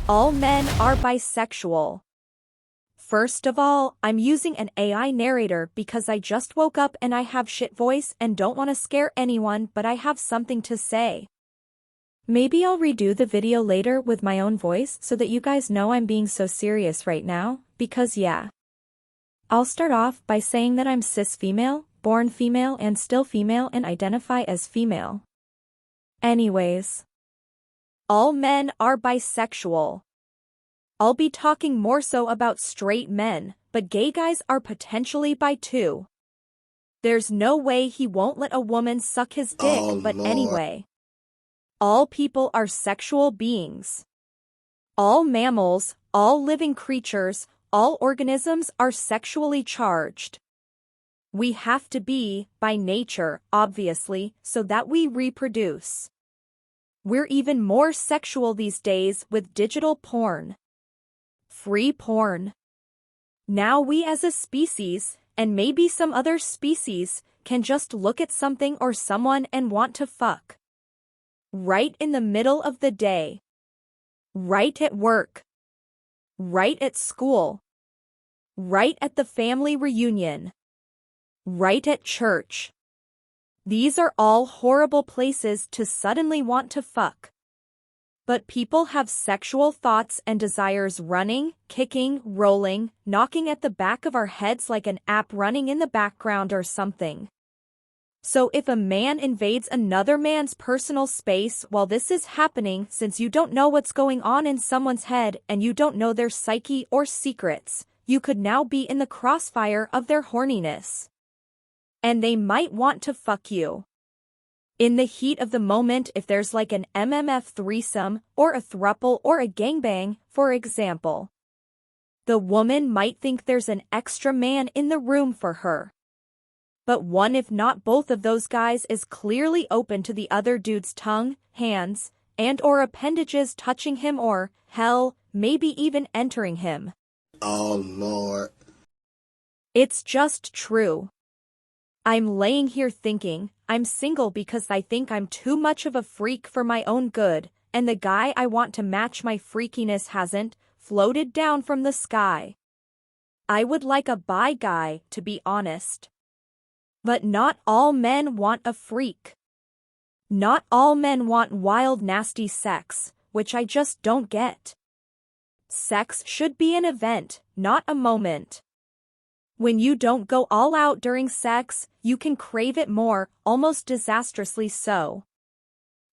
All men are bisexual. First of all, I'm using an AI narrator because I just woke up and I have shit voice and don't want to scare anyone, but I have something to say. Maybe I'll redo the video later with my own voice so that you guys know I'm being so serious right now, because yeah. I'll start off by saying that I'm cis female, born female and still female and identify as female. Anyways. All men are bisexual. I'll be talking more so about straight men, but gay guys are potentially bi too. There's no way he won't let a woman suck his dick, but Lord. anyway. All people are sexual beings. All mammals, all living creatures, all organisms are sexually charged. We have to be, by nature, obviously, so that we reproduce. We're even more sexual these days with digital porn. Free porn. Now we as a species, and maybe some other species, can just look at something or someone and want to fuck. Right in the middle of the day. Right at work. Right at school. Right at the family reunion. Right at church. These are all horrible places to suddenly want to fuck. But people have sexual thoughts and desires running, kicking, rolling, knocking at the back of our heads like an app running in the background or something. So if a man invades another man's personal space while this is happening, since you don't know what's going on in someone's head and you don't know their psyche or secrets, you could now be in the crossfire of their horniness. And they might want to fuck you. In the heat of the moment, if there's like an MMF threesome, or a throuple or a gangbang, for example. The woman might think there's an extra man in the room for her. But one if not both of those guys is clearly open to the other dude's tongue, hands, and or appendages touching him or, hell, maybe even entering him. Oh Lord. It's just true. I'm laying here thinking, I'm single because I think I'm too much of a freak for my own good, and the guy I want to match my freakiness hasn't floated down from the sky. I would like a bi guy, to be honest. But not all men want a freak. Not all men want wild, nasty sex, which I just don't get. Sex should be an event, not a moment. When you don't go all out during sex, you can crave it more, almost disastrously so.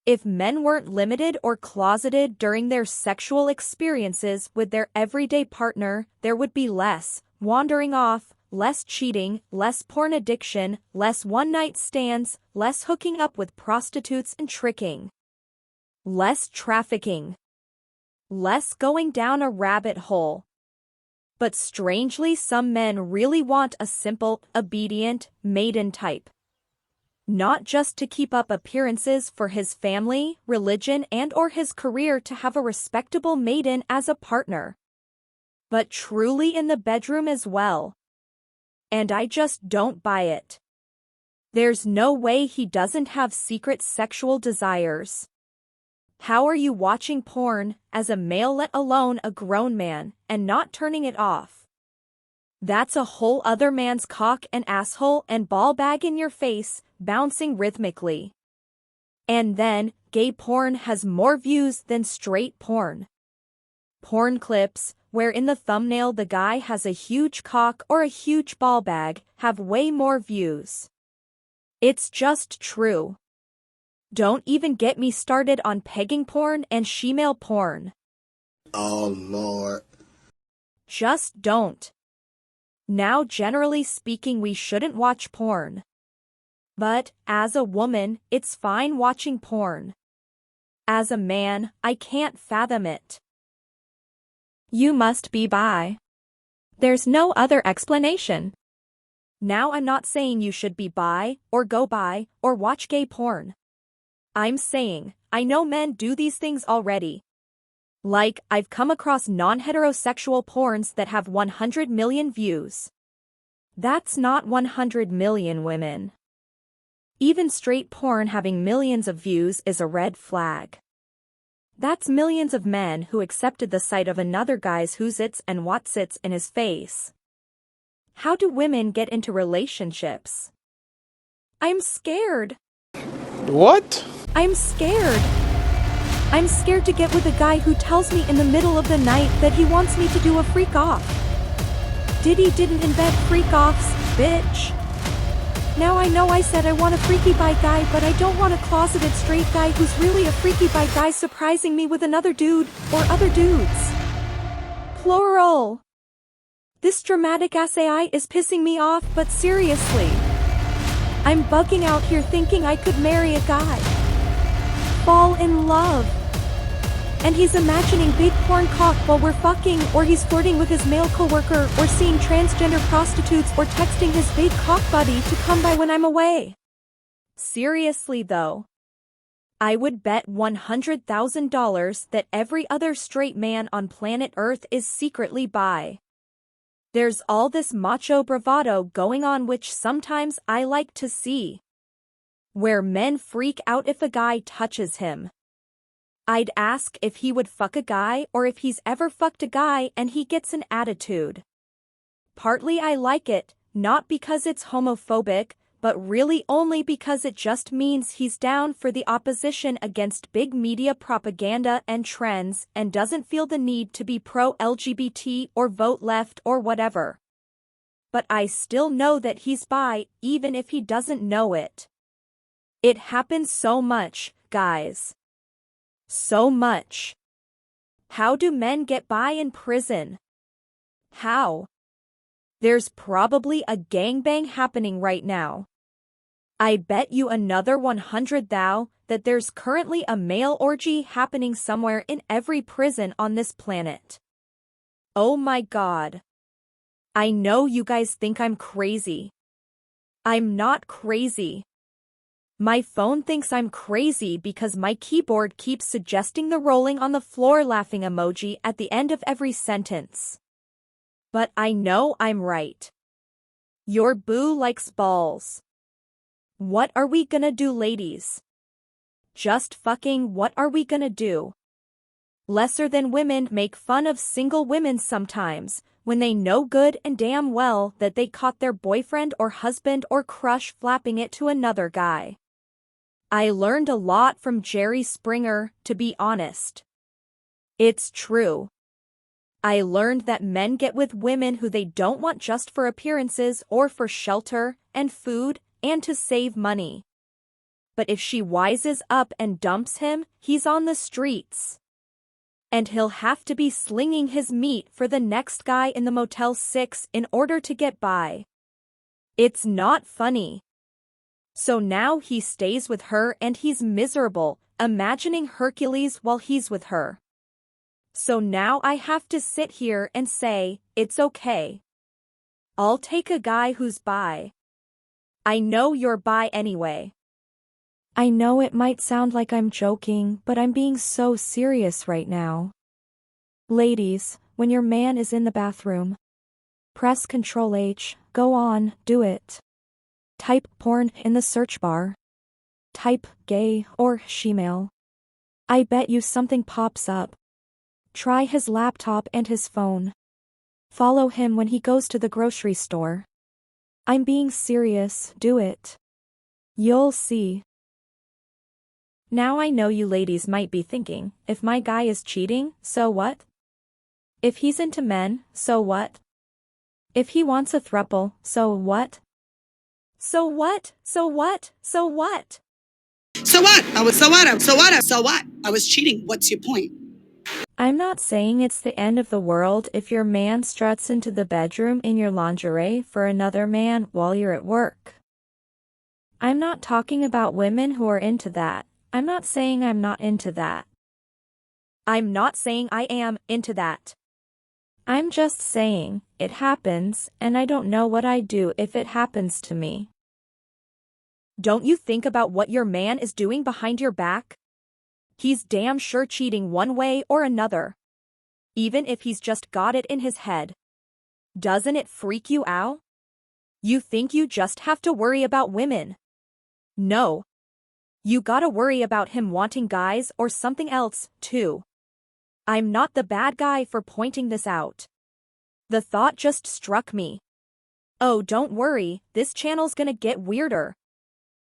If men weren't limited or closeted during their sexual experiences with their everyday partner, there would be less wandering off, less cheating, less porn addiction, less one-night stands, less hooking up with prostitutes and tricking. Less trafficking. Less going down a rabbit hole. But strangely, some men really want a simple, obedient, maiden type. Not just to keep up appearances for his family, religion and or his career to have a respectable maiden as a partner. But truly in the bedroom as well. And I just don't buy it. There's no way he doesn't have secret sexual desires. How are you watching porn, as a male let alone a grown man, and not turning it off? That's a whole other man's cock and asshole and ball bag in your face, bouncing rhythmically. And then, gay porn has more views than straight porn. Porn clips, where in the thumbnail the guy has a huge cock or a huge ball bag, have way more views. It's just true. Don't even get me started on pegging porn and shemale porn. Oh Lord. Just don't. Now, generally speaking, we shouldn't watch porn. But, as a woman, it's fine watching porn. As a man, I can't fathom it. You must be bi. There's no other explanation. Now, I'm not saying you should be bi, or go bi, or watch gay porn. I'm saying, I know men do these things already. Like, I've come across non-heterosexual porns that have 100 million views. That's not 100 million women. Even straight porn having millions of views is a red flag. That's millions of men who accepted the sight of another guy's who's its and what's its in his face. How do women get into relationships? I'm scared. What? I'm scared. I'm scared to get with a guy who tells me in the middle of the night that he wants me to do a freak off. Diddy didn't invent freak offs, bitch. Now I know I said I want a freaky bi guy, but I don't want a closeted straight guy who's really a freaky bi guy surprising me with another dude, or other dudes. Plural. This dramatic ass AI is pissing me off, but seriously. I'm bugging out here thinking I could marry a guy. Fall in love. And he's imagining big porn cock while we're fucking, or he's flirting with his male coworker, or seeing transgender prostitutes, or texting his big cock buddy to come by when I'm away. Seriously though. I would bet $100,000 that every other straight man on planet Earth is secretly bi. There's all this macho bravado going on which sometimes I like to see. Where men freak out if a guy touches him. I'd ask if he would fuck a guy or if he's ever fucked a guy and he gets an attitude. Partly I like it, not because it's homophobic, but really only because it just means he's down for the opposition against big media propaganda and trends and doesn't feel the need to be pro-LGBT or vote left or whatever. But I still know that he's bi, even if he doesn't know it. It happens so much, guys. So much. How do men get by in prison? How? There's probably a gangbang happening right now. I bet you another 100 thou that there's currently a male orgy happening somewhere in every prison on this planet. Oh my god. I know you guys think I'm crazy. I'm not crazy. My phone thinks I'm crazy because my keyboard keeps suggesting the rolling on the floor laughing emoji at the end of every sentence. But I know I'm right. Your boo likes balls. What are we gonna do, ladies? Just fucking what are we gonna do? Lesser than women make fun of single women sometimes, when they know good and damn well that they caught their boyfriend or husband or crush flapping it to another guy. I learned a lot from Jerry Springer, to be honest. It's true. I learned that men get with women who they don't want just for appearances or for shelter and food and to save money. But if she wises up and dumps him, he's on the streets. And he'll have to be slinging his meat for the next guy in the Motel 6 in order to get by. It's not funny. So now he stays with her and he's miserable, imagining Hercules while he's with her. So now I have to sit here and say, it's okay. I'll take a guy who's bi. I know you're bi anyway. I know it might sound like I'm joking, but I'm being so serious right now. Ladies, when your man is in the bathroom, press Ctrl H, go on, do it. Type porn in the search bar. Type gay or shemale. I bet you something pops up. Try his laptop and his phone. Follow him when he goes to the grocery store. I'm being serious, do it. You'll see. Now I know you ladies might be thinking, if my guy is cheating, so what? If he's into men, so what? If he wants a throuple, so what? So what? So what? So what? So what? I was cheating. What's your point? I'm not saying it's the end of the world if your man struts into the bedroom in your lingerie for another man while you're at work. I'm not talking about women who are into that. I'm not saying I'm not into that. I'm not saying I am into that. I'm just saying, it happens, and I don't know what I'd do if it happens to me. Don't you think about what your man is doing behind your back? He's damn sure cheating one way or another. Even if he's just got it in his head. Doesn't it freak you out? You think you just have to worry about women. No. You gotta worry about him wanting guys or something else, too. I'm not the bad guy for pointing this out. The thought just struck me. Oh, don't worry, this channel's gonna get weirder.